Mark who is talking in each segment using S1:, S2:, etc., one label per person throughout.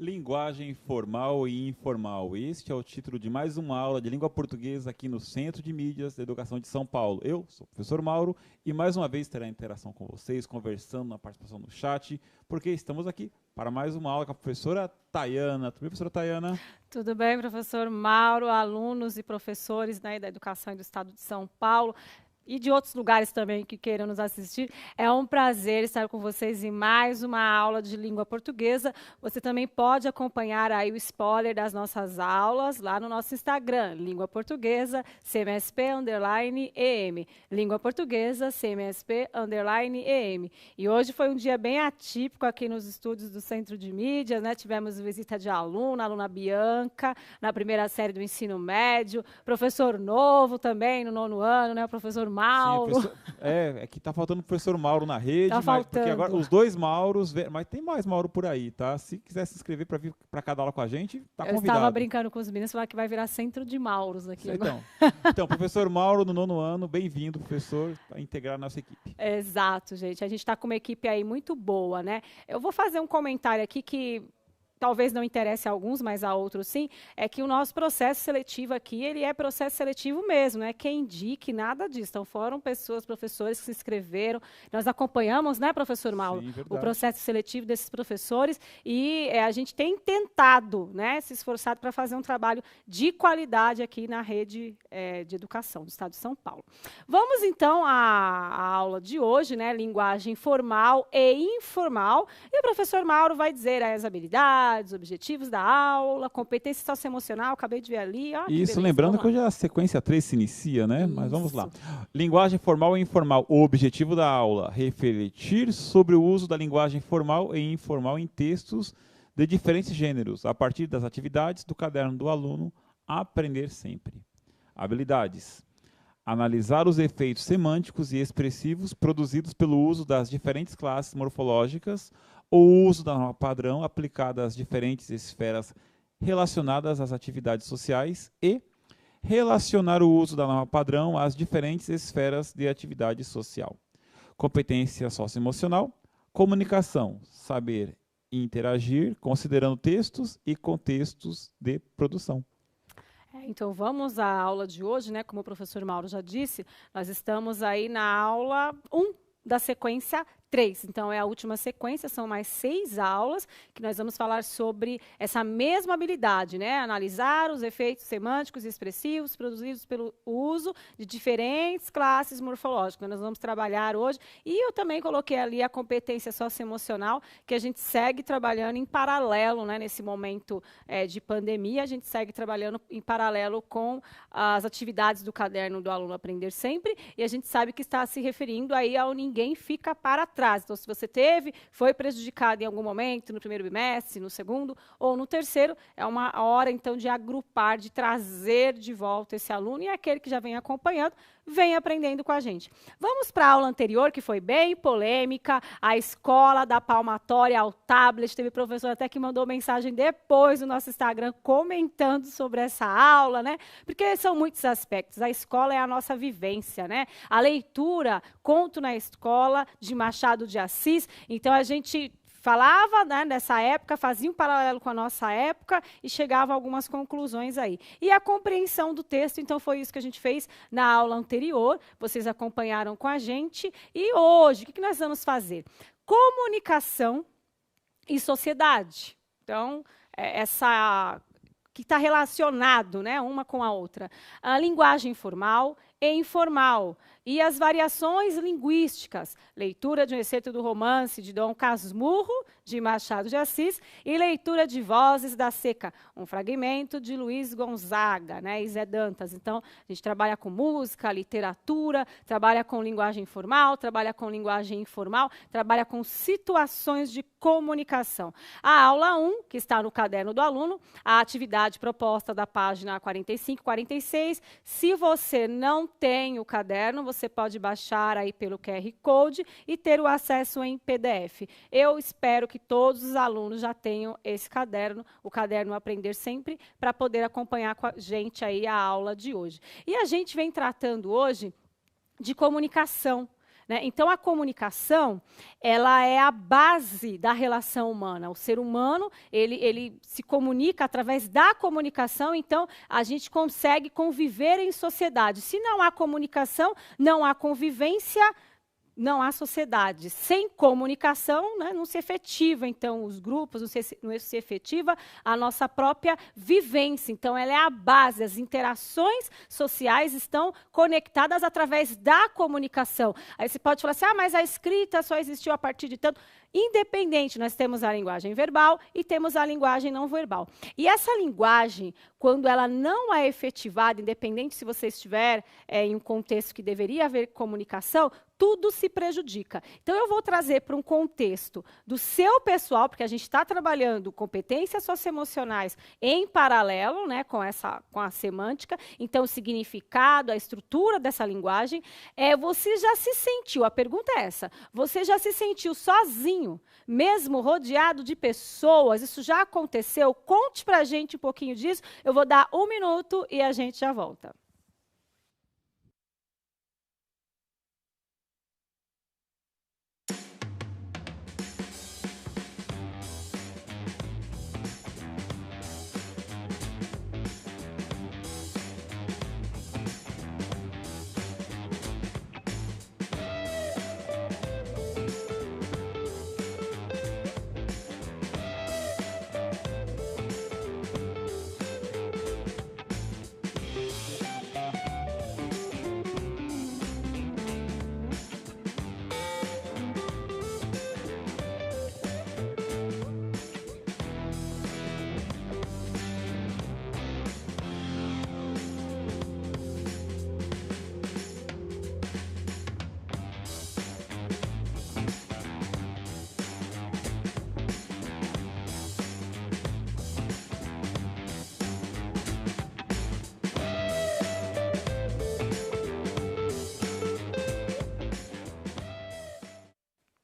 S1: Linguagem formal e informal. Este é o título de mais uma aula de língua portuguesa aqui no Centro de Mídias da Educação de São Paulo. Eu sou o professor Mauro e mais uma vez terá interação com vocês, conversando na participação no chat, porque estamos aqui para mais uma aula com a professora Tayana. Tudo bem, professora Tayana?
S2: Tudo bem, professor Mauro, alunos e professores, né, da Educação do Estado de São Paulo e de outros lugares também que queiram nos assistir. É um prazer estar com vocês em mais uma aula de língua portuguesa. Você também pode acompanhar aí o spoiler das nossas aulas lá no nosso Instagram, Língua Portuguesa, CMSP_EM. Língua Portuguesa, CMSP_EM. E hoje foi um dia bem atípico aqui nos estúdios do Centro de Mídias, né? Tivemos visita de aluna Bianca, na primeira série do ensino médio, professor novo também, no 9º ano, né? O professor Mauro.
S1: Sim, é que tá faltando o professor Mauro na rede,
S2: Tá
S1: mas, porque
S2: faltando.
S1: agora os dois Mauros, mas tem mais Mauro por aí, tá? Se quiser se inscrever para vir para cada aula com a gente, tá convidado.
S2: Eu estava brincando com os meninos, falar que vai virar centro de Mauros aqui agora.
S1: Então, professor Mauro no 9º ano, bem-vindo, professor, a integrar a nossa equipe.
S2: Exato, gente. A gente está com uma equipe aí muito boa, né? Eu vou fazer um comentário aqui que talvez não interesse a alguns, mas a outros sim, é que o nosso processo seletivo aqui, ele é processo seletivo mesmo, né? Quem indique, nada disso. Então, foram pessoas, professores que se inscreveram. Nós acompanhamos, né, professor Mauro,
S1: Sim,
S2: o processo seletivo desses professores e a gente tem tentado, né, se esforçado para fazer um trabalho de qualidade aqui na rede de educação do Estado de São Paulo. Vamos, então, à aula de hoje, né, linguagem formal e informal. E o professor Mauro vai dizer as habilidades, objetivos da aula, competência socioemocional, acabei de ver ali.
S1: Isso, beleza, lembrando que hoje a sequência 3 se inicia, né? Isso. Mas vamos lá. Linguagem formal e informal. O objetivo da aula, refletir sobre o uso da linguagem formal e informal em textos de diferentes gêneros, a partir das atividades do caderno do aluno, aprender sempre. Habilidades. Analisar os efeitos semânticos e expressivos produzidos pelo uso das diferentes classes morfológicas ou o uso da norma padrão aplicada às diferentes esferas relacionadas às atividades sociais e relacionar o uso da norma padrão às diferentes esferas de atividade social. Competência socioemocional, comunicação, saber interagir, considerando textos e contextos de produção.
S2: Então, vamos à aula de hoje, né? Como o professor Mauro já disse, nós estamos aí na aula 1 da sequência 3. Então, é a última sequência, são mais 6 aulas que nós vamos falar sobre essa mesma habilidade, né? Analisar os efeitos semânticos e expressivos produzidos pelo uso de diferentes classes morfológicas. Nós vamos trabalhar hoje. E eu também coloquei ali a competência socioemocional, que a gente segue trabalhando em paralelo, né? Nesse momento de pandemia, a gente segue trabalhando em paralelo com as atividades do caderno do aluno Aprender Sempre. E a gente sabe que está se referindo aí ao ninguém fica para trás. Então, se você foi prejudicado em algum momento, no primeiro bimestre, no segundo ou no terceiro, é uma hora, então, de agrupar, de trazer de volta esse aluno e aquele que já vem acompanhando, vem aprendendo com a gente. Vamos para a aula anterior, que foi bem polêmica, a escola da palmatória ao tablet. Teve professor até que mandou mensagem depois no nosso Instagram comentando sobre essa aula, né? Porque são muitos aspectos. A escola é a nossa vivência, né? A leitura, Conto na Escola, de Machado de Assis. Então, a gente falava, né, nessa época, fazia um paralelo com a nossa época e chegava a algumas conclusões aí. E a compreensão do texto, então, foi isso que a gente fez na aula anterior. Vocês acompanharam com a gente. E hoje, o que nós vamos fazer? Comunicação e sociedade. Então, essa que está relacionado, né, uma com a outra. A linguagem formal e informal. E as variações linguísticas, leitura de um excerto do romance de Dom Casmurro, de Machado de Assis, e leitura de Vozes da Seca, um fragmento de Luiz Gonzaga, né, e Zé Dantas. Então, a gente trabalha com música, literatura, trabalha com linguagem formal, trabalha com linguagem informal, trabalha com situações de comunicação. A aula 1, que está no caderno do aluno, a atividade proposta da página 45, 46. Se você não tem o caderno, você pode baixar aí pelo QR Code e ter o acesso em PDF. Eu espero que todos os alunos já tenham esse caderno, o caderno Aprender Sempre, para poder acompanhar com a gente aí a aula de hoje. E a gente vem tratando hoje de comunicação. né? Então, a comunicação, ela é a base da relação humana. O ser humano, ele se comunica através da comunicação, então a gente consegue conviver em sociedade. Se não há comunicação, não há convivência, não há sociedade. Sem comunicação, né, não se efetiva, então, os grupos, não se efetiva a nossa própria vivência. Então, ela é a base. As interações sociais estão conectadas através da comunicação. Aí você pode falar assim, mas a escrita só existiu a partir de tanto... Independente, nós temos a linguagem verbal e temos a linguagem não verbal. E essa linguagem, quando ela não é efetivada, independente se você estiver em um contexto que deveria haver comunicação, tudo se prejudica. Então, eu vou trazer para um contexto do seu pessoal, porque a gente está trabalhando competências socioemocionais em paralelo, né, com a semântica. Então, o significado, a estrutura dessa linguagem. Você já se sentiu, a pergunta é essa, você já se sentiu sozinho, mesmo rodeado de pessoas? Isso já aconteceu? Conte para a gente um pouquinho disso. Eu vou dar 1 minuto e a gente já volta.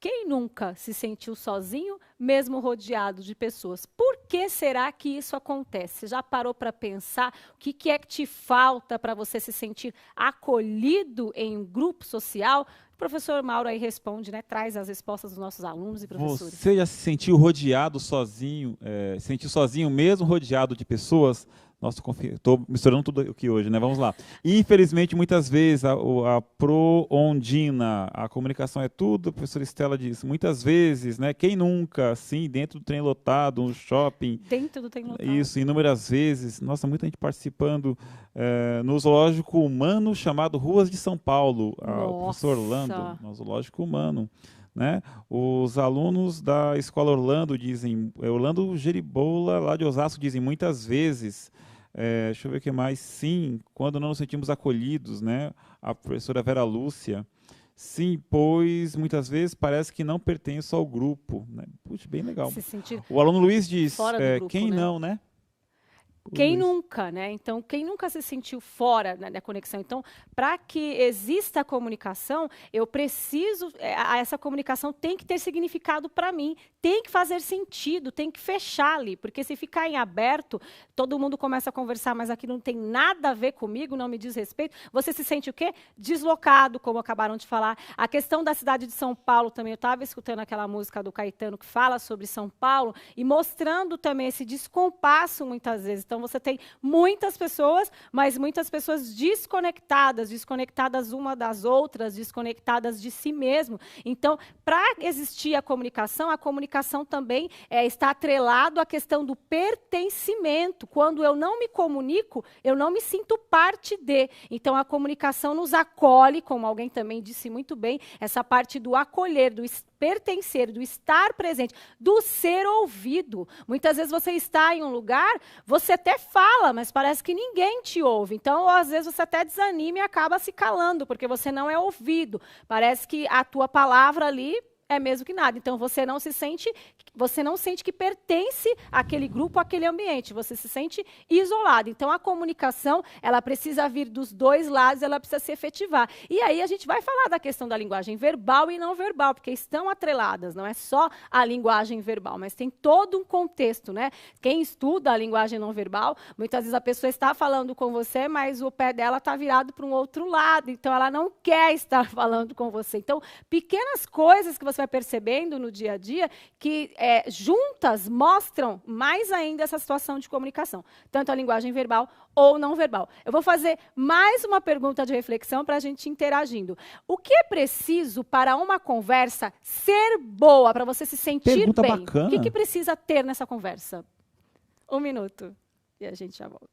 S2: Quem nunca se sentiu sozinho, mesmo rodeado de pessoas? Por que será que isso acontece? Você já parou para pensar o que é que te falta para você se sentir acolhido em um grupo social? O professor Mauro aí responde, né? Traz as respostas dos nossos alunos e professores.
S1: Você já se sentiu rodeado sozinho, se sentiu sozinho mesmo rodeado de pessoas? Nossa, estou misturando tudo aqui hoje, né? Vamos lá. Infelizmente, muitas vezes, a proondina, a comunicação é tudo, a professora Estela disse, muitas vezes, né? Quem nunca, assim, dentro do trem lotado, um shopping.
S2: Dentro do trem lotado.
S1: Isso, inúmeras vezes. Nossa, muita gente participando no zoológico humano chamado Ruas de São Paulo. O professor Orlando, no zoológico humano. Né? Os alunos da Escola Orlando dizem, Orlando Geribola, lá de Osasco, dizem muitas vezes, deixa eu ver o que mais, sim, quando não nos sentimos acolhidos, né? A professora Vera Lúcia, sim, pois muitas vezes parece que não pertenço ao grupo, né? Puxa, bem legal. O aluno Luiz diz, grupo, quem né? Não, né?
S2: Quem nunca, né? Então, quem nunca se sentiu fora, né, da conexão? Então, para que exista a comunicação, eu preciso, essa comunicação tem que ter significado para mim, tem que fazer sentido, tem que fechar ali, porque se ficar em aberto, todo mundo começa a conversar, mas aquilo não tem nada a ver comigo, não me diz respeito, você se sente o quê? Deslocado, como acabaram de falar. A questão da cidade de São Paulo também, eu estava escutando aquela música do Caetano que fala sobre São Paulo e mostrando também esse descompasso muitas vezes. Então, você tem muitas pessoas, mas muitas pessoas desconectadas uma das outras, desconectadas de si mesmo. Então, para existir a comunicação também está atrelado à questão do pertencimento. Quando eu não me comunico, eu não me sinto parte de. Então, a comunicação nos acolhe, como alguém também disse muito bem, essa parte do acolher, do pertencer, do estar presente, do ser ouvido. Muitas vezes você está em um lugar, você até fala, mas parece que ninguém te ouve. Então, às vezes, você até desanima e acaba se calando, porque você não é ouvido. Parece que a tua palavra ali é mesmo que nada. Então, você não se sente você não sente que pertence àquele grupo, àquele ambiente. Você se sente isolado. Então, a comunicação, ela precisa vir dos dois lados, ela precisa se efetivar. E aí, a gente vai falar da questão da linguagem verbal e não verbal, porque estão atreladas. Não é só a linguagem verbal, mas tem todo um contexto, né? Quem estuda a linguagem não verbal, muitas vezes a pessoa está falando com você, mas o pé dela está virado para um outro lado. Então, ela não quer estar falando com você. Então, pequenas coisas que você vai percebendo no dia a dia que juntas mostram mais ainda essa situação de comunicação, tanto a linguagem verbal ou não verbal. Eu vou fazer mais uma pergunta de reflexão para a gente ir interagindo. O que é preciso para uma conversa ser boa, para você se sentir
S1: Pergunta
S2: bem?
S1: bacana.
S2: O que precisa ter nessa conversa? 1 minuto e a gente já volta.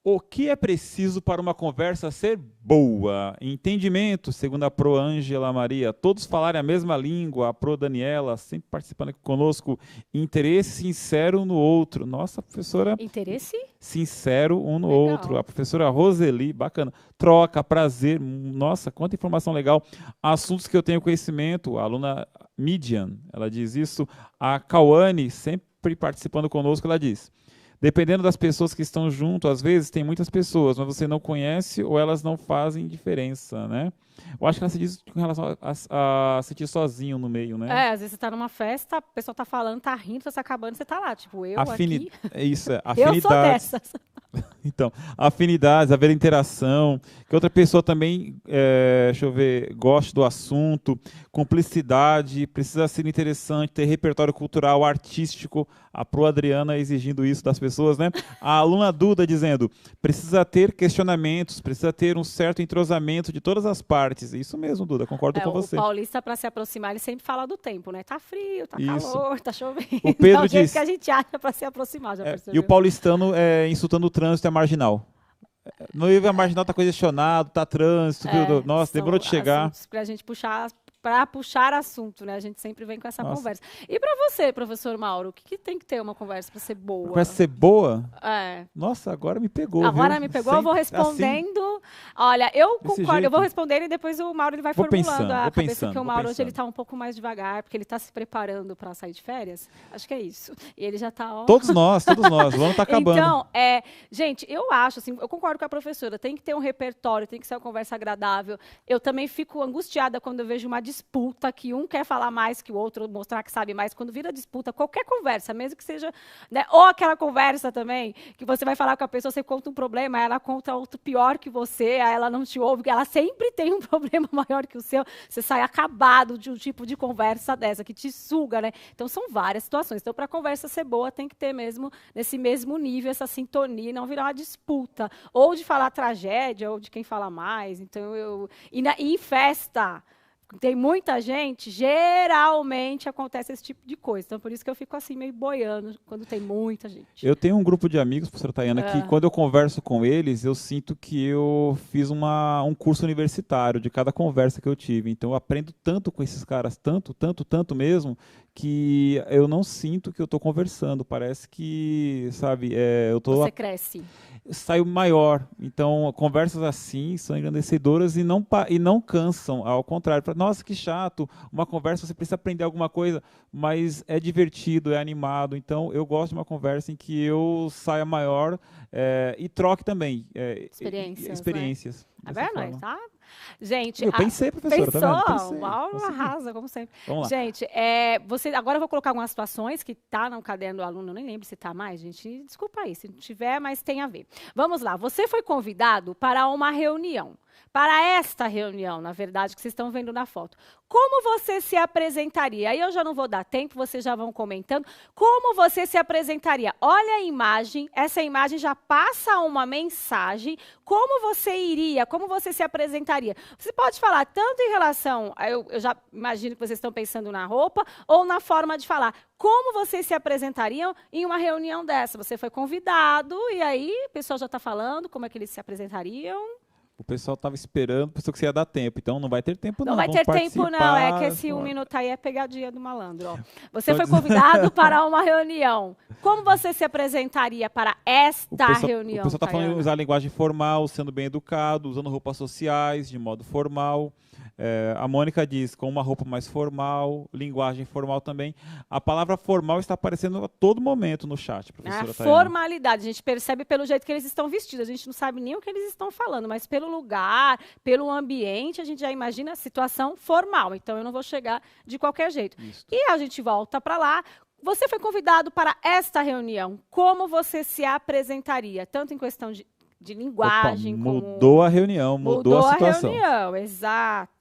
S1: O que é preciso para uma conversa ser boa? Entendimento, segundo a Pro Ângela Maria. Todos falarem a mesma língua. A Pro Daniela, sempre participando aqui conosco. Interesse sincero no outro. Nossa, professora...
S2: Interesse?
S1: Sincero um no
S2: Legal.
S1: outro. A professora Roseli, bacana. Troca, prazer. Nossa, quanta informação legal. Assuntos que eu tenho conhecimento. A aluna Midian, ela diz isso. A Cauane, sempre participando conosco, ela diz... Dependendo das pessoas que estão junto, às vezes tem muitas pessoas, mas você não conhece ou elas não fazem diferença, né? Eu acho que ela se diz com relação a sentir sozinho no meio, né?
S2: Às vezes você está numa festa, a pessoa está falando, está rindo, está se acabando, você está lá, tipo, eu aqui...
S1: É isso,
S2: Eu sou
S1: afinidades.
S2: dessas.
S1: Então, afinidades, haver interação, que outra pessoa também, deixa eu ver, goste do assunto, cumplicidade, precisa ser interessante, ter repertório cultural, artístico, a Pro Adriana exigindo isso das pessoas, né? A aluna Duda dizendo, precisa ter questionamentos, precisa ter um certo entrosamento de todas as partes. Isso mesmo, Duda, concordo com você.
S2: O paulista, para se aproximar, ele sempre fala do tempo, né? Tá frio, tá calor, tá chovendo.
S1: O Pedro
S2: é o jeito
S1: diz,
S2: que a gente acha para se aproximar, já percebeu?
S1: e o paulistano insultando o trânsito é marginal. No Rio a marginal tá congestionado, tá trânsito, viu? Nossa, demorou de chegar.
S2: Pra gente puxar, para puxar assunto, né? A gente sempre vem com essa conversa. E para você, professor Mauro, o que tem que ter uma conversa para ser boa?
S1: Conversa ser boa?
S2: É.
S1: Nossa, agora me pegou.
S2: Agora
S1: viu?
S2: me pegou, eu vou respondendo. Assim, olha, eu concordo,
S1: jeito.
S2: eu vou respondendo e depois o Mauro ele vai formulando a cabeça, porque o Mauro hoje ele tá um pouco mais devagar, porque ele tá se preparando para sair de férias. Acho que é isso. E ele já tá, ó.
S1: Todos nós, o ano tá acabando.
S2: Então, gente, eu acho assim, eu concordo com a professora, tem que ter um repertório, tem que ser uma conversa agradável. Eu também fico angustiada quando eu vejo uma disputa que um quer falar mais que o outro, mostrar que sabe mais. Quando vira disputa, qualquer conversa, mesmo que seja, né, ou aquela conversa também, que você vai falar com a pessoa, você conta um problema, ela conta outro pior que você, aí ela não te ouve, ela sempre tem um problema maior que o seu, você sai acabado de um tipo de conversa dessa, que te suga, né? Então, são várias situações. Então, para a conversa ser boa, tem que ter mesmo, nesse mesmo nível, essa sintonia, não virar uma disputa, ou de falar tragédia, ou de quem fala mais. Então, e em festa, tem muita gente, geralmente acontece esse tipo de coisa. Então, por isso que eu fico assim, meio boiando, quando tem muita gente.
S1: Eu tenho um grupo de amigos, professora Tayana, que quando eu converso com eles, eu sinto que eu fiz um curso universitário de cada conversa que eu tive. Então, eu aprendo tanto com esses caras, tanto mesmo, que eu não sinto que eu estou conversando. Parece que, sabe,
S2: Você cresce.
S1: Saio maior. Então, conversas assim são engrandecedoras e não cansam. Ao contrário, nossa, que chato. Uma conversa, você precisa aprender alguma coisa, mas é divertido, é animado. Então, eu gosto de uma conversa em que eu saia maior e troque também
S2: Experiências.
S1: Experiências.
S2: Né? Tá Gente,
S1: Eu pensei, professora,
S2: pensou?
S1: tá vendo? Pensei.
S2: O Mauro
S1: Consegui.
S2: arrasa, como sempre.
S1: Vamos lá.
S2: Gente, agora eu vou colocar algumas situações que tá no caderno do aluno, eu nem lembro se tá mais, gente. Desculpa aí, se não tiver, mas tem a ver. Vamos lá. Você foi convidado para uma reunião. Para esta reunião, na verdade, que vocês estão vendo na foto. Como você se apresentaria? Aí eu já não vou dar tempo, vocês já vão comentando. Como você se apresentaria? Olha a imagem, essa imagem já passa uma mensagem. Como você iria? Como você se apresentaria? Você pode falar tanto em relação, eu já imagino que vocês estão pensando na roupa, ou na forma de falar. Como vocês se apresentariam em uma reunião dessa? Você foi convidado, e aí o pessoal já está falando como é que eles se apresentariam.
S1: O pessoal estava esperando, pensou que você ia dar tempo, então não vai ter tempo não.
S2: Não vai
S1: Vamos
S2: ter tempo não, é que
S1: participar.
S2: esse 1 minuto aí é pegadinha do malandro. Ó. Você foi convidado para uma reunião. Como você se apresentaria para esta reunião,
S1: O pessoal está falando
S2: Tayana?
S1: em usar linguagem formal, sendo bem educado, usando roupas sociais, de modo formal. A Mônica diz, com uma roupa mais formal, linguagem formal também. A palavra formal está aparecendo a todo momento no chat, professora Tayana.
S2: Formalidade, a gente percebe pelo jeito que eles estão vestidos. A gente não sabe nem o que eles estão falando, mas pelo lugar, pelo ambiente, a gente já imagina a situação formal. Então, eu não vou chegar de qualquer jeito.
S1: Isso.
S2: E a gente volta para lá. Você foi convidado para esta reunião. Como você se apresentaria? Tanto em questão de linguagem,
S1: Opa,
S2: como...
S1: mudou a reunião, mudou a situação.
S2: Reunião, exato.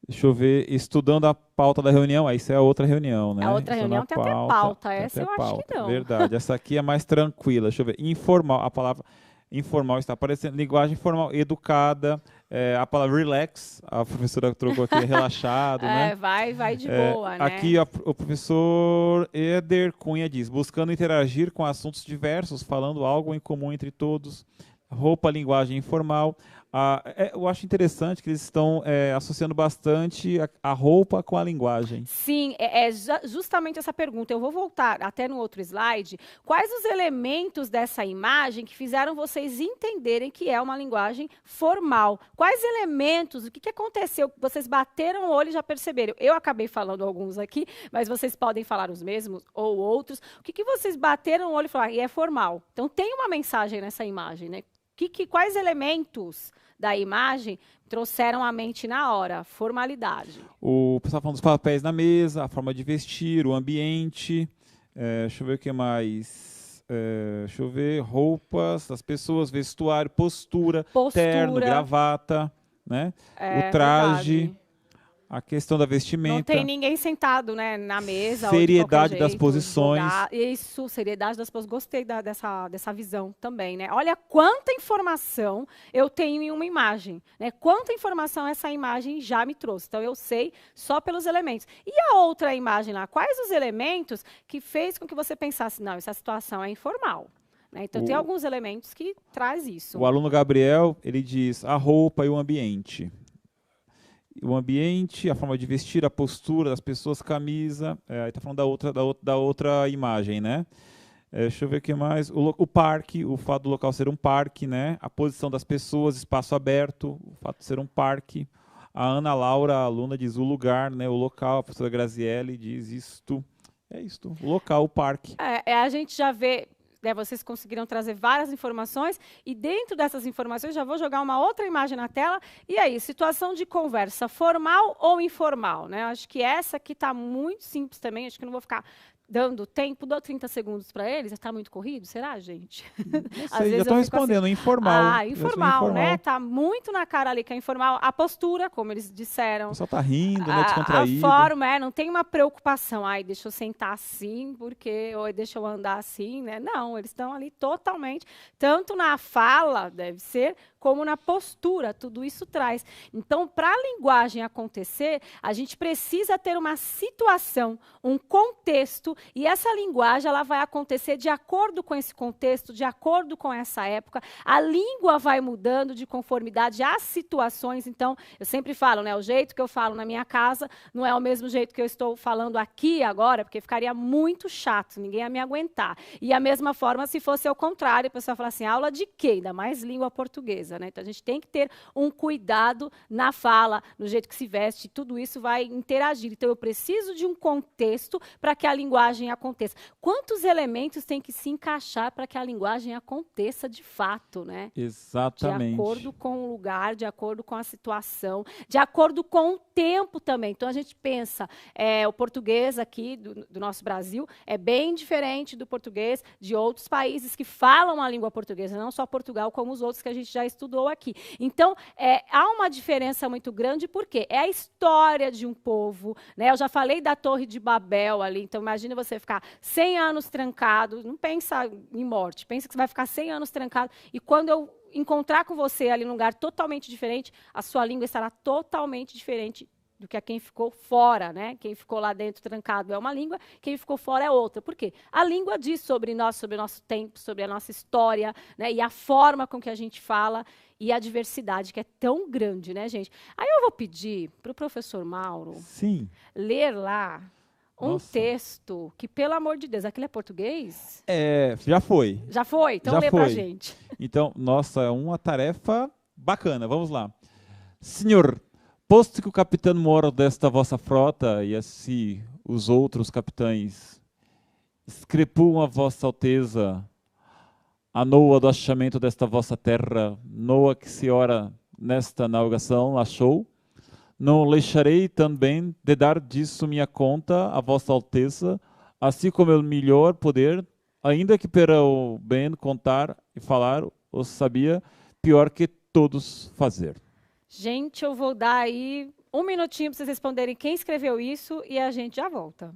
S1: Deixa eu ver, estudando a pauta da reunião, isso é a outra reunião, né?
S2: A outra reunião tem até pauta, essa eu acho que não.
S1: Verdade, essa aqui é mais tranquila. Deixa eu ver, informal, a palavra informal está aparecendo, linguagem formal, educada, a palavra relax, a professora trocou aqui, relaxado, né?
S2: Vai de boa, né?
S1: Aqui o professor Eder Cunha diz, buscando interagir com assuntos diversos, falando algo em comum entre todos, roupa, linguagem informal. Eu acho interessante que eles estão associando bastante a roupa com a linguagem.
S2: Sim, justamente essa pergunta. Eu vou voltar até no outro slide. Quais os elementos dessa imagem que fizeram vocês entenderem que é uma linguagem formal? Quais elementos? O que aconteceu? Vocês bateram o olho e já perceberam. Eu acabei falando alguns aqui, mas vocês podem falar os mesmos ou outros. O que vocês bateram o olho e falaram? E é formal. Então, tem uma mensagem nessa imagem, né? Quais elementos da imagem trouxeram à mente na hora? Formalidade.
S1: O pessoal falando dos papéis na mesa, a forma de vestir, o ambiente. Deixa eu ver o que mais. Deixa eu ver. Roupas das pessoas, vestuário, postura. Terno, gravata, né? O traje.
S2: Verdade.
S1: A questão da vestimenta.
S2: Não tem ninguém sentado, né, na mesa.
S1: Seriedade
S2: ou de
S1: das
S2: jeito,
S1: posições.
S2: Isso, seriedade das posições. Gostei dessa visão também, né? Olha quanta informação eu tenho em uma imagem, né? Quanta informação essa imagem já me trouxe. Então, eu sei só pelos elementos. E a outra imagem lá? Quais os elementos que fez com que você pensasse, não, essa situação é informal? Né? Então, tem alguns elementos que traz isso.
S1: O aluno Gabriel, ele diz a roupa e o ambiente. O ambiente, a forma de vestir, a postura das pessoas, camisa. Aí está falando da outra imagem, né? Deixa eu ver o que mais. O parque, o fato do local ser um parque, né? A posição das pessoas, espaço aberto, o fato de ser um parque. A Ana Laura, a aluna, diz o lugar, né? O local. A professora Graziele diz isto. É isto, o local, o parque.
S2: A gente já vê... vocês conseguiram trazer várias informações e dentro dessas informações já vou jogar uma outra imagem na tela. E aí, situação de conversa formal ou informal, né? Acho que essa aqui está muito simples também, acho que não vou ficar dando tempo, dou 30 segundos para eles, está muito corrido, será, gente?
S1: Não sei, já estão respondendo, assim, informal.
S2: Informal, né? Está muito na cara ali que é informal. A postura, como eles disseram.
S1: O pessoal está rindo, né? Descontraído.
S2: A forma, não tem uma preocupação. Ai, deixa eu sentar assim, ou deixa eu andar assim, né? Não, eles estão ali totalmente, tanto na fala, deve ser, como na postura, tudo isso traz. Então, para a linguagem acontecer, a gente precisa ter uma situação, um contexto, e essa linguagem ela vai acontecer de acordo com esse contexto, de acordo com essa época. A língua vai mudando de conformidade às situações. Então, eu sempre falo, né, o jeito que eu falo na minha casa não é o mesmo jeito que eu estou falando aqui agora, porque ficaria muito chato, ninguém ia me aguentar. E a mesma forma, se fosse ao contrário, a pessoa fala assim, aula de quê? Ainda mais língua portuguesa, né? Então, a gente tem que ter um cuidado na fala, no jeito que se veste, tudo isso vai interagir. Então, eu preciso de um contexto para que a linguagem linguagem aconteça. Quantos elementos tem que se encaixar para que a linguagem aconteça de fato, né?
S1: Exatamente.
S2: De acordo com o lugar, de acordo com a situação, de acordo com o tempo também. Então, a gente pensa, o português aqui do nosso Brasil é bem diferente do português de outros países que falam a língua portuguesa, não só Portugal, como os outros que a gente já estudou aqui. Então, há uma diferença muito grande, porque é a história de um povo, né? Eu já falei da Torre de Babel ali, então imagina você ficar 100 anos trancado, não pensa em morte, pensa que você vai ficar 100 anos trancado, e quando eu encontrar com você ali num lugar totalmente diferente, a sua língua estará totalmente diferente do que a quem ficou fora, né? Quem ficou lá dentro trancado é uma língua, quem ficou fora é outra. Por quê? A língua diz sobre nós, sobre o nosso tempo, sobre a nossa história, né? E a forma com que a gente fala e a diversidade, que é tão grande, né, gente? Aí eu vou pedir para o professor Mauro
S1: Sim.
S2: ler lá um
S1: Nossa.
S2: texto que, pelo amor de Deus, aquilo é português?
S1: Já foi.
S2: Já foi? Então
S1: Já
S2: lê
S1: foi.
S2: pra gente.
S1: Então, nossa, é uma tarefa bacana. Vamos lá. Senhor, posto que o capitão mor desta vossa frota, e assim os outros capitães, escrepuam a vossa alteza, a noa do achamento desta vossa terra, noa que se ora nesta navegação achou, não deixarei também de dar disso minha conta a vossa alteza, assim como eu melhor poder, ainda que para o bem contar e falar, os sabia, pior que todos fazer.
S2: Gente, eu vou dar aí um minutinho para vocês responderem quem escreveu isso e a gente já volta.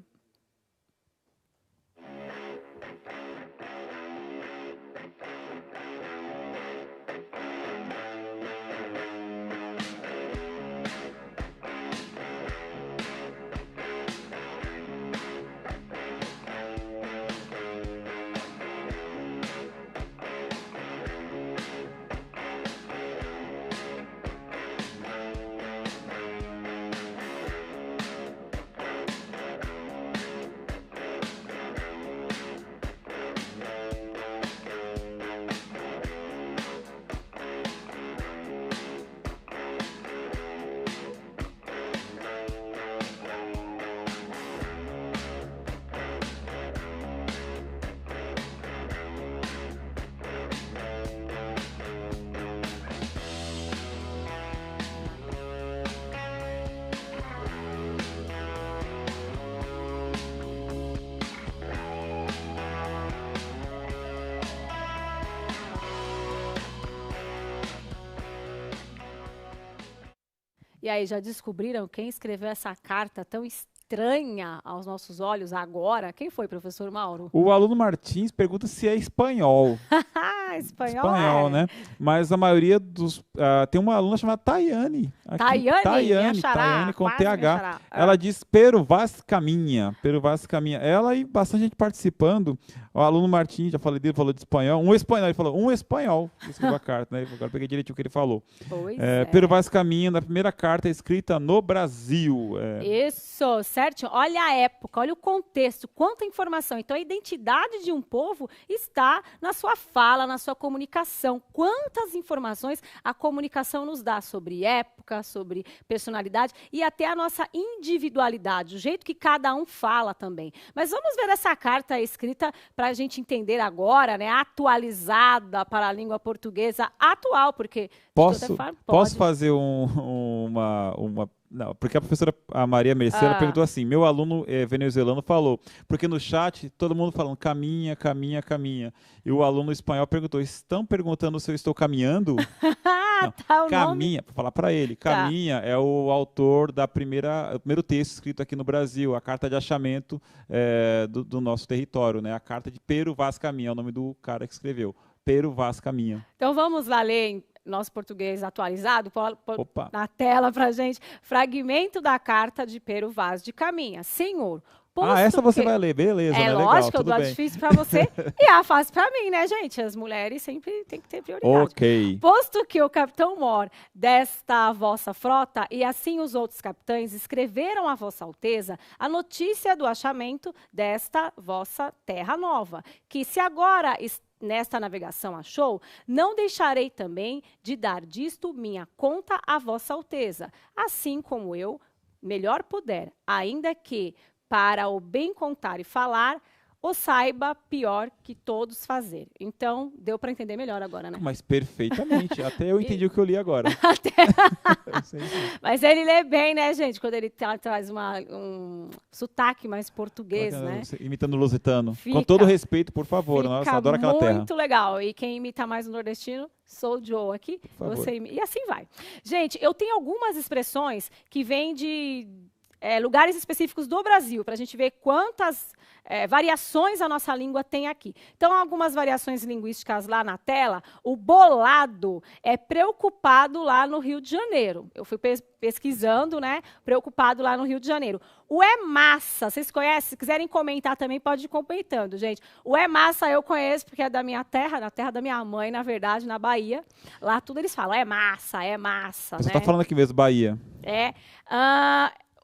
S2: E aí, já descobriram quem escreveu essa carta tão estranha aos nossos olhos agora? Quem foi, professor Mauro?
S1: O aluno Martins pergunta se é espanhol.
S2: Espanhol,
S1: né? Mas a maioria dos... tem uma aluna chamada Tayane. Tayane com TH. Ela diz Pero Vaz Caminha. Ela e bastante gente participando. O aluno Martins, já falei dele, falou de espanhol. Ele falou um espanhol. Escreveu a carta, né? Agora peguei direitinho o que ele falou. Pero Vaz Caminha, na primeira carta escrita no Brasil.
S2: Isso, certo? Olha a época, olha o contexto, quanta informação. Então, a identidade de um povo está na sua fala, na sua comunicação. Quantas informações a comunicação nos dá sobre época, sobre personalidade e até a nossa individualidade, o jeito que cada um fala também. Mas vamos ver essa carta escrita para a gente entender agora, né? Atualizada para a língua portuguesa atual, porque...
S1: Posso fazer uma Não, porque a professora Maria Mercê ela perguntou assim, meu aluno venezuelano falou, porque no chat todo mundo falando caminha, caminha, caminha. E o aluno espanhol perguntou, estão perguntando se eu estou caminhando? Não,
S2: tá,
S1: Caminha, para falar para ele, Caminha é o autor do primeiro texto escrito aqui no Brasil, a carta de achamento do nosso território, né? A carta de Pero Vaz Caminha, é o nome do cara que escreveu, Pero Vaz Caminha.
S2: Então vamos lá ler nosso português atualizado, na tela para a gente, fragmento da carta de Pero Vaz de Caminha. Senhor,
S1: essa você vai ler, beleza, né?
S2: Lógico,
S1: legal,
S2: eu dou a difícil para você e a fácil para mim, né, gente? As mulheres sempre têm que ter prioridade.
S1: Ok.
S2: Posto que o capitão mor desta vossa frota e assim os outros capitães escreveram a vossa alteza a notícia do achamento desta vossa terra nova, que se agora nesta navegação achou, não deixarei também de dar disto minha conta à vossa alteza, assim como eu melhor puder, ainda que para o bem contar e falar, o saiba pior que todos fazer. Então, deu para entender melhor agora, né?
S1: Mas perfeitamente. Até eu entendi o que eu li agora.
S2: Mas ele lê bem, né, gente? Quando ele traz um sotaque mais português, né?
S1: Imitando o lusitano. Com todo respeito, por favor. Nossa, eu adoro aquela terra.
S2: Muito legal. E quem imita mais o nordestino, sou o Joe aqui. E assim vai. Gente, eu tenho algumas expressões que vêm de lugares específicos do Brasil, para a gente ver quantas variações a nossa língua tem aqui. Então, algumas variações linguísticas lá na tela. O bolado é preocupado lá no Rio de Janeiro. Eu fui pesquisando, né? Preocupado lá no Rio de Janeiro. O é massa, vocês conhecem? Se quiserem comentar também, pode ir comentando, gente. O é massa eu conheço porque é da minha terra, na terra da minha mãe, na verdade, na Bahia. Lá tudo eles falam, é massa, é massa.
S1: Você
S2: né?
S1: está falando aqui mesmo, Bahia.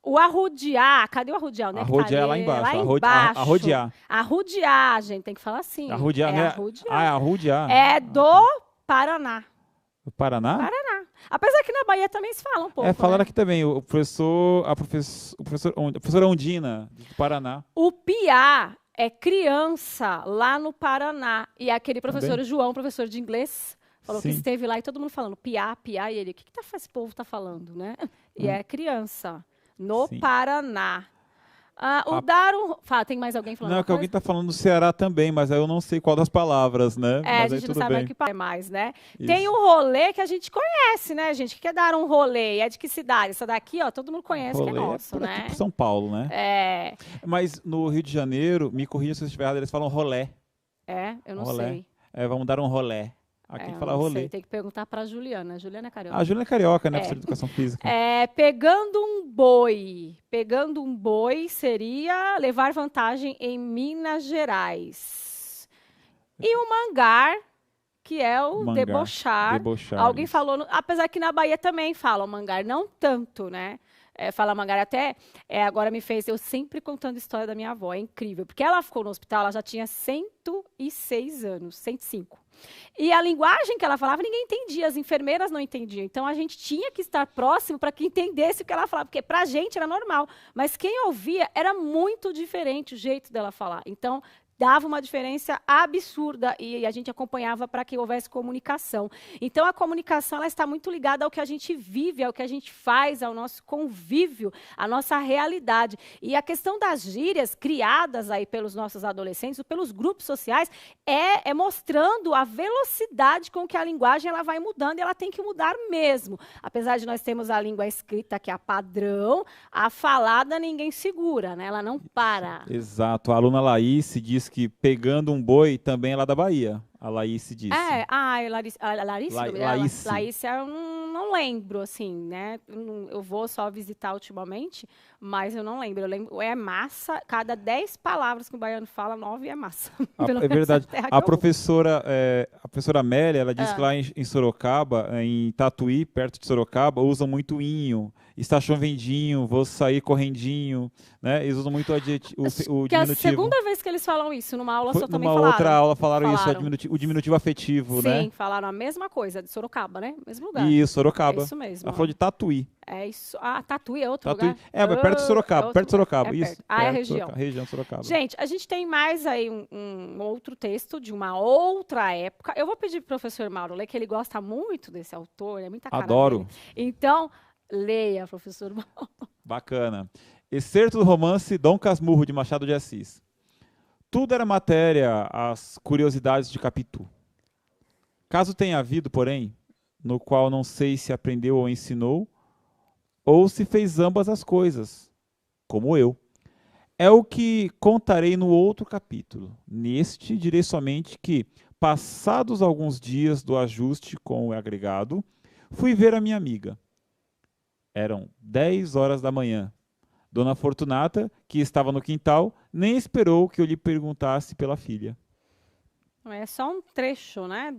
S2: O arrodear, cadê o arrodear?
S1: Arrodear é lá embaixo.
S2: Lá embaixo.
S1: Arrodear.
S2: Arrodear, gente, tem que falar assim.
S1: Arrodear, né?
S2: Arrodear.
S1: É arrodear.
S2: É do Paraná.
S1: Do Paraná?
S2: Paraná. Apesar que na Bahia também se fala um pouco.
S1: Falaram
S2: né?
S1: aqui também, a professora Ondina, do Paraná.
S2: O piá é criança lá no Paraná. E aquele professor
S1: Também?
S2: João, professor de inglês, falou
S1: Sim.
S2: que esteve lá e todo mundo falando piá, piá. E ele, o que esse povo está falando, né? E é criança. No
S1: Sim.
S2: Paraná. O dar um... Tem mais alguém falando?
S1: Não, que alguém está falando do Ceará também, mas aí eu não sei qual das palavras, né?
S2: Mas a gente não sabe o que é mais, né? Isso. Tem um rolê que a gente conhece, né, gente? O que é dar um rolê? É de que cidade? Essa daqui, ó, todo mundo conhece,
S1: rolê
S2: que é nosso, né?
S1: Aqui por São Paulo, né? Mas no Rio de Janeiro, me corrija se eu estiver errado, eles falam rolé.
S2: Eu não sei.
S1: Vamos dar um rolé. Aqui fala rolê.
S2: Sei, tem que perguntar para a Juliana. A Juliana é carioca.
S1: A Juliana é carioca, né? Professora de educação física.
S2: Pegando um boi. Pegando um boi seria levar vantagem em Minas Gerais. E o mangar, que é o debochar. Alguém falou, apesar que na Bahia também falam mangar, não tanto, né? Fala mangar até, agora me fez, eu sempre contando a história da minha avó, é incrível, porque ela ficou no hospital, ela já tinha 106 anos, 105. E a linguagem que ela falava, ninguém entendia, as enfermeiras não entendiam. Então, a gente tinha que estar próximo para que entendesse o que ela falava, porque para a gente era normal. Mas quem ouvia era muito diferente o jeito dela falar. Então, dava uma diferença absurda e a gente acompanhava para que houvesse comunicação. Então, a comunicação ela está muito ligada ao que a gente vive, ao que a gente faz, ao nosso convívio, à nossa realidade. E a questão das gírias criadas aí pelos nossos adolescentes, ou pelos grupos sociais, é mostrando a velocidade com que a linguagem ela vai mudando e ela tem que mudar mesmo. Apesar de nós termos a língua escrita, que é a padrão, a falada ninguém segura, né? Ela não para.
S1: Exato. A aluna Laís diz que pegando um boi também é lá da Bahia. A Laís disse.
S2: Laís, eu não lembro, assim, né? Eu vou só visitar ultimamente, mas eu não lembro. Eu lembro, é massa, cada 10 palavras que o baiano fala, 9 é massa.
S1: É verdade. A professora Amélia, ela disse que lá em Sorocaba, em Tatuí, perto de Sorocaba, usam muito inho. Está chovendinho, vou sair correndinho, né? Eles usam muito o diminutivo.
S2: É a segunda vez que eles falam isso, numa aula só também falaram.
S1: Numa outra aula falaram isso, o diminutivo afetivo, né?
S2: Sim, falaram a mesma coisa, de Sorocaba, né? Mesmo lugar.
S1: Isso, Sorocaba.
S2: É isso mesmo.
S1: Ela falou de Tatuí.
S2: É isso. Tatuí é outro lugar?
S1: Perto de Sorocaba, perto de Sorocaba, isso.
S2: É a região.
S1: Região de Sorocaba.
S2: Gente, a gente tem mais aí um outro texto de uma outra época. Eu vou pedir pro professor Mauro ler, que ele gosta muito desse autor, é muita cara
S1: Adoro.
S2: dele. Então, leia, professor Mauro.
S1: Bacana. Excerto do romance Dom Casmurro, de Machado de Assis. Tudo era matéria, as curiosidades de Capitu. Caso tenha havido, porém, no qual não sei se aprendeu ou ensinou, ou se fez ambas as coisas, como eu. É o que contarei no outro capítulo. Neste, direi somente que, passados alguns dias do ajuste com o agregado, fui ver a minha amiga. Eram 10 horas da manhã. Dona Fortunata, que estava no quintal, nem esperou que eu lhe perguntasse pela filha.
S2: É só um trecho, né,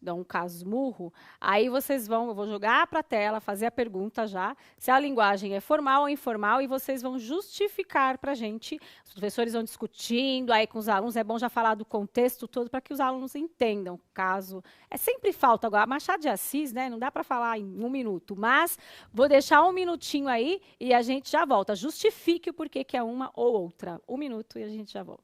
S2: Dom Casmurro, aí vocês eu vou jogar para a tela, fazer a pergunta já, se a linguagem é formal ou informal, e vocês vão justificar para a gente. Os professores vão discutindo aí com os alunos, é bom já falar do contexto todo para que os alunos entendam, caso... sempre falta agora, Machado de Assis, né? Não dá para falar em 1 minuto, mas vou deixar 1 minutinho aí e a gente já volta. Justifique o porquê que é uma ou outra. 1 minuto e a gente já volta.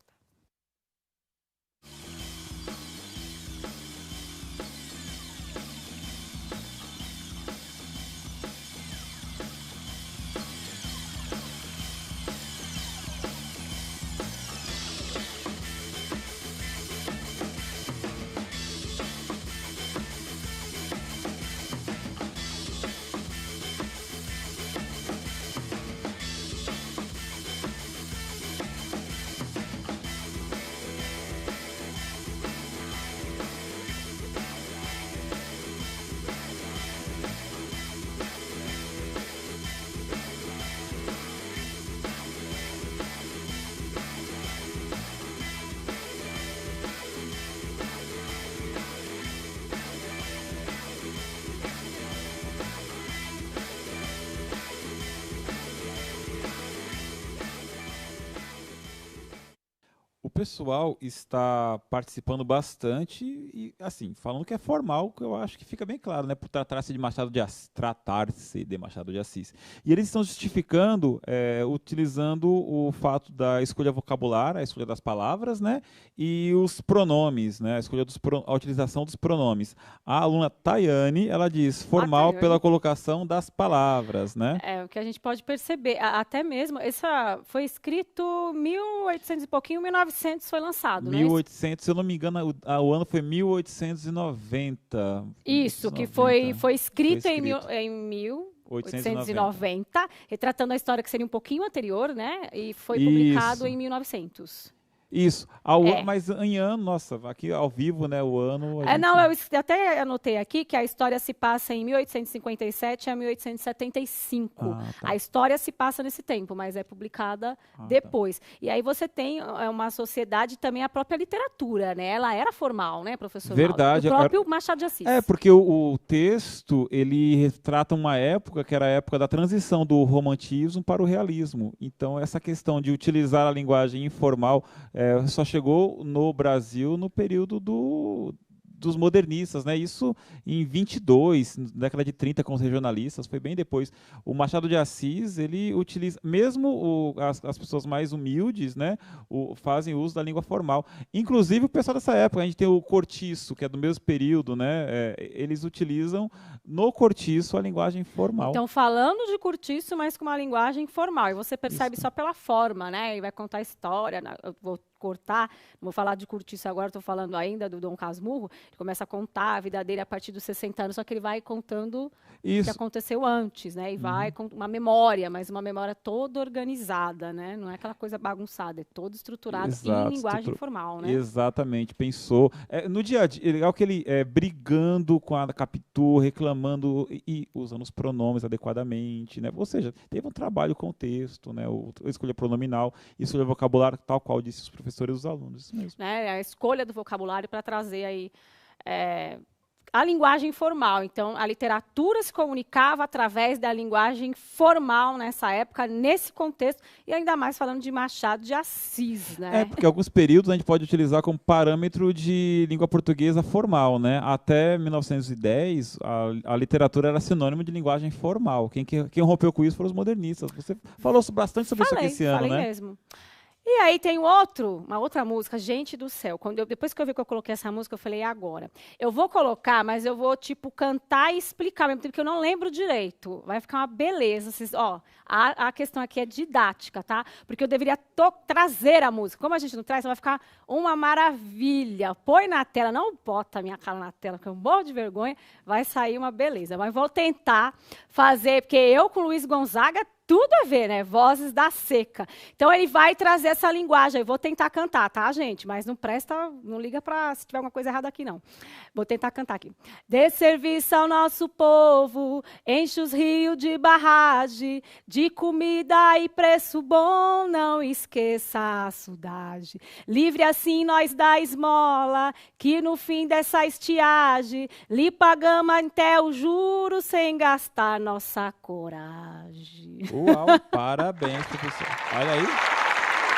S1: O pessoal está participando bastante e, assim, falando que é formal, que eu acho que fica bem claro, né? Por tratar-se de Machado de Assis, tratar-se de Machado de Assis. E eles estão justificando, utilizando o fato da escolha vocabular, a escolha das palavras, né? E os pronomes, né? A utilização dos pronomes. A aluna Tayane, ela diz formal pela colocação das palavras, né?
S2: É, o que a gente pode perceber, até mesmo, essa foi escrito 1800 e pouquinho, 1900 foi lançado,
S1: 1800, se eu não me engano, o ano foi 1890.
S2: Isso,
S1: 1890.
S2: Que foi escrito em 1890, retratando a história que seria um pouquinho anterior, né? E foi publicado em 1900.
S1: Isso, mas em ano, nossa, aqui ao vivo, né, o ano...
S2: Não, eu até anotei aqui que a história se passa em 1857 a 1875.
S1: Tá.
S2: A história se passa nesse tempo, mas é publicada depois. Tá. E aí você tem uma sociedade, também a própria literatura, né? Ela era formal, né, professor?
S1: Verdade.
S2: O próprio Machado de Assis.
S1: Porque o texto, ele retrata uma época, que era a época da transição do romantismo para o realismo. Então, essa questão de utilizar a linguagem informal... só chegou no Brasil no período dos modernistas, né? Isso em 22, na década de 30, com os regionalistas, foi bem depois. O Machado de Assis, ele utiliza, mesmo as pessoas mais humildes, né, fazem uso da língua formal. Inclusive o pessoal dessa época, a gente tem o cortiço, que é do mesmo período, né? Eles utilizam no cortiço a linguagem formal.
S2: Então, falando de cortiço, mas com uma linguagem formal. E você percebe só pela forma, né? E vai contar a história, eu vou cortar, não vou falar de cortiço agora, estou falando ainda do Dom Casmurro, ele começa a contar a vida dele a partir dos 60 anos, só que ele vai contando o que aconteceu antes, né? E vai com uma memória, mas uma memória toda organizada, né? Não é aquela coisa bagunçada, é toda estruturada em linguagem formal, né?
S1: Exatamente, pensou. No dia a dia, é legal que ele brigando com a Capitu, reclamando e usando os pronomes adequadamente, né? Ou seja, teve um trabalho com o texto, né? A escolha pronominal, escolha vocabulário, tal qual disse os professores e os alunos, isso mesmo.
S2: Né? A escolha do vocabulário para trazer aí a linguagem formal. Então, a literatura se comunicava através da linguagem formal nessa época, nesse contexto, e ainda mais falando de Machado de Assis, né?
S1: Porque alguns períodos a gente pode utilizar como parâmetro de língua portuguesa formal, né? Até 1910, a literatura era sinônimo de linguagem formal. Quem rompeu com isso foram os modernistas. Você falou bastante sobre isso aqui esse ano, né?
S2: Falei mesmo. E aí tem uma outra música, gente do céu. Depois que eu vi que eu coloquei essa música, eu falei, agora? Eu vou colocar, mas eu vou, cantar e explicar, mesmo tempo que eu não lembro direito. Vai ficar uma beleza. A questão aqui é didática, tá? Porque eu deveria trazer a música. Como a gente não traz, vai ficar uma maravilha. Põe na tela, não bota a minha cara na tela, que eu morro de vergonha, vai sair uma beleza. Mas vou tentar fazer, porque eu com o Luiz Gonzaga tudo a ver, né? Vozes da Seca. Então ele vai trazer essa linguagem. Eu vou tentar cantar, tá, gente? Mas não presta, não liga para se tiver alguma coisa errada aqui, não. Vou tentar cantar aqui. Dê serviço ao nosso povo, enche os rios de barragem, de comida e preço bom, não esqueça a saudade. Livre assim nós da esmola, que no fim dessa estiagem, lhe pagamos até o juro sem gastar nossa coragem.
S1: Uau, parabéns, professor. Olha aí.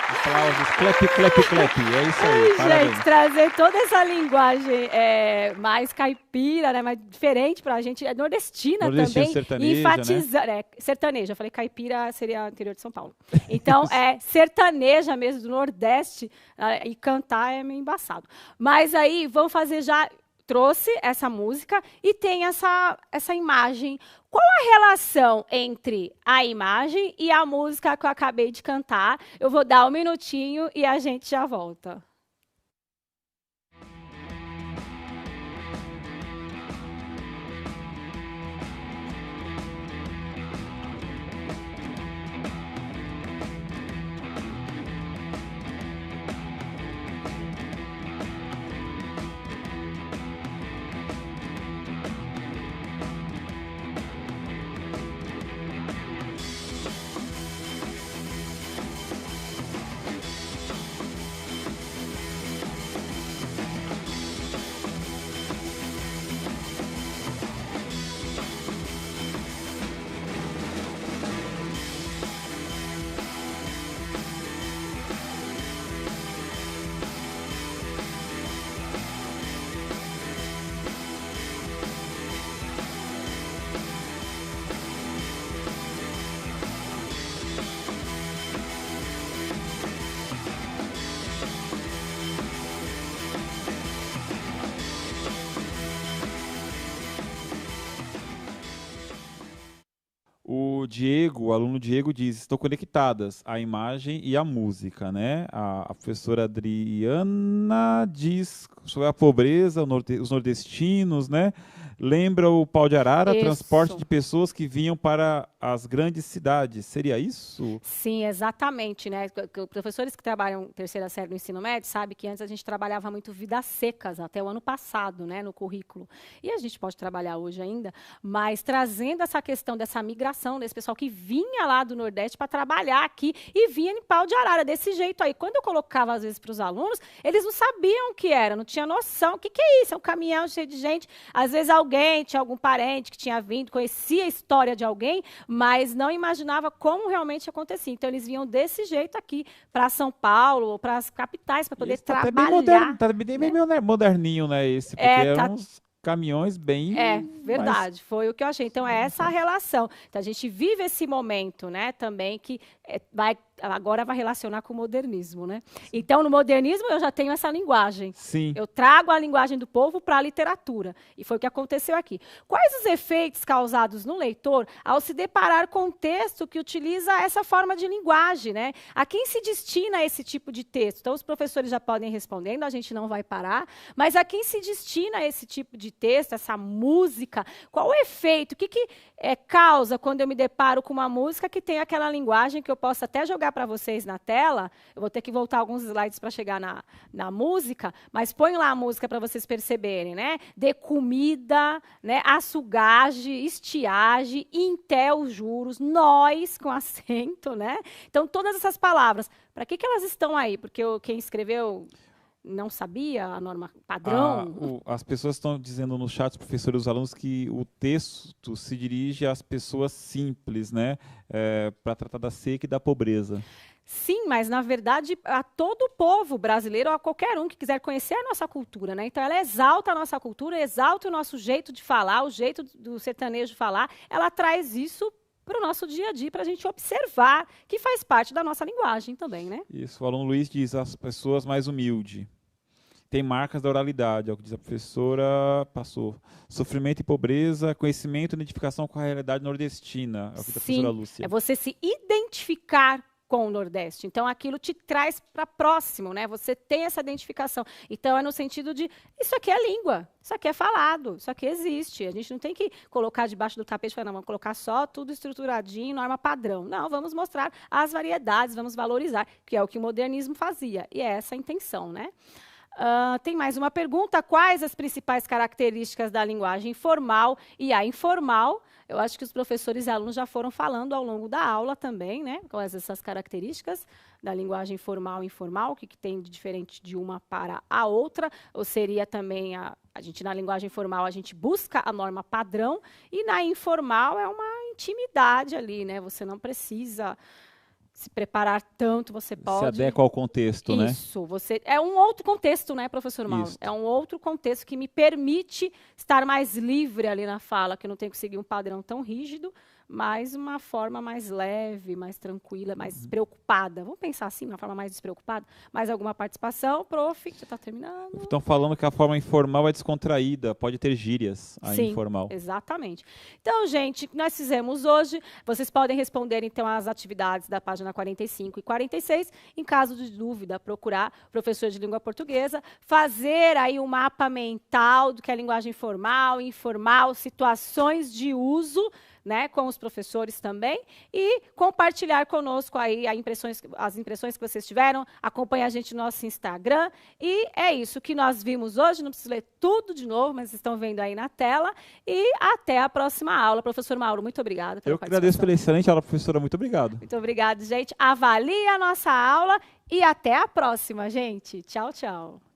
S1: Aplausos, clap, clap, clap. É isso aí, parabéns.
S2: Gente, trazer toda essa linguagem mais caipira, né, mais diferente para a gente, nordestina também,
S1: sertaneja,
S2: e enfatizar, né? Sertaneja, eu falei caipira seria interior de São Paulo. Então, sertaneja mesmo, do Nordeste, e cantar é meio embaçado. Mas aí, vamos fazer já... Trouxe essa música e tem essa imagem. Qual a relação entre a imagem e a música que eu acabei de cantar? Eu vou dar um minutinho e a gente já volta.
S1: O Diego, o aluno Diego diz, estão conectadas a imagem e a música, né? A professora Adriana diz sobre a pobreza, os nordestinos, né? Lembra o pau de arara,
S2: Isso.
S1: transporte de pessoas que vinham para as grandes cidades. Seria isso?
S2: Sim, exatamente, né? Professores que trabalham terceira série no ensino médio sabem que antes a gente trabalhava muito vidas secas, até o ano passado, né, no currículo. E a gente pode trabalhar hoje ainda, mas trazendo essa questão dessa migração, desse pessoal que vinha lá do Nordeste para trabalhar aqui e vinha em pau de arara, desse jeito aí. Quando eu colocava, às vezes, para os alunos, eles não sabiam o que era, não tinha noção. O que é isso? É um caminhão cheio de gente. Às vezes alguém, tinha algum parente que tinha vindo, conhecia a história de alguém, mas não imaginava como realmente acontecia. Então, eles vinham desse jeito aqui para São Paulo ou para as capitais para poder trabalhar.
S1: Está bem moderninho, né, esse, porque eram uns caminhões bem...
S2: Verdade, foi o que eu achei. Então, é essa a relação. Então, a gente vive esse momento, né, também, que agora vai relacionar com o modernismo, né? Então, no modernismo, eu já tenho essa linguagem.
S1: Sim.
S2: Eu trago a linguagem do povo para a literatura. E foi o que aconteceu aqui. Quais os efeitos causados no leitor ao se deparar com um texto que utiliza essa forma de linguagem, né? A quem se destina esse tipo de texto? Então, os professores já podem ir respondendo, a gente não vai parar. Mas a quem se destina esse tipo de texto, essa música? Qual o efeito? O que causa quando eu me deparo com uma música que tem aquela linguagem que eu posso até jogar para vocês na tela? Eu vou ter que voltar alguns slides para chegar na música, mas põe lá a música para vocês perceberem, né? De comida, né? Açugagem, estiagem, intel, juros, nós, com acento, né? Então, todas essas palavras, para que elas estão aí? Porque quem escreveu... não sabia a norma padrão?
S1: As pessoas estão dizendo no chat, os professores e os alunos, que o texto se dirige às pessoas simples, né? Para tratar da seca e da pobreza.
S2: Sim, mas na verdade a todo o povo brasileiro, a qualquer um que quiser conhecer a nossa cultura, né? Então ela exalta a nossa cultura, exalta o nosso jeito de falar, o jeito do sertanejo falar, ela traz isso para o nosso dia a dia, para a gente observar, que faz parte da nossa linguagem também, né?
S1: Isso, o aluno Luiz diz, as pessoas mais humildes. Tem marcas da oralidade, é o que diz a professora, passou. Sofrimento e pobreza, conhecimento e identificação com a realidade nordestina, é o que diz a professora Lúcia.
S2: É você se identificar com o Nordeste. Então, aquilo te traz para próximo, né? Você tem essa identificação. Então, é no sentido de, isso aqui é língua, isso aqui é falado, isso aqui existe. A gente não tem que colocar debaixo do tapete e falar, não, vamos colocar só tudo estruturadinho, norma padrão. Não, vamos mostrar as variedades, vamos valorizar, que é o que o modernismo fazia. E é essa a intenção, né? Tem mais uma pergunta. Quais as principais características da linguagem formal e a informal? Eu acho que os professores e alunos já foram falando ao longo da aula também, né? Quais essas características da linguagem formal e informal, o que tem de diferente de uma para a outra, ou seria também, a gente na linguagem formal, a gente busca a norma padrão, e na informal é uma intimidade ali, né? Você não precisa se preparar tanto, você pode...
S1: Se adequa ao contexto, né?
S2: Isso, você... É um outro contexto, né, professor Mauro?
S1: Isso.
S2: É um outro contexto que me permite estar mais livre ali na fala, que eu não tenho que seguir um padrão tão rígido, mas uma forma mais leve, mais tranquila, mais despreocupada. Vamos pensar assim, uma forma mais despreocupada? Mais alguma participação, prof? Já está terminando.
S1: Estão falando que a forma informal é descontraída, pode ter gírias, a
S2: Sim,
S1: informal.
S2: Exatamente. Então, gente, nós fizemos hoje. Vocês podem responder, então, às atividades da página 45 e 46. Em caso de dúvida, procurar professor de língua portuguesa, fazer aí um mapa mental do que é linguagem formal, informal, situações de uso, né, com os professores também, e compartilhar conosco aí as impressões que vocês tiveram. Acompanhe a gente no nosso Instagram. E é isso que nós vimos hoje. Não preciso ler tudo de novo, mas vocês estão vendo aí na tela. E até a próxima aula. Professor Mauro, muito obrigada pela participação.
S1: Eu agradeço pela excelente aula, professora. Muito obrigado.
S2: Muito obrigada, gente. Avalie a nossa aula e até a próxima, gente. Tchau, tchau.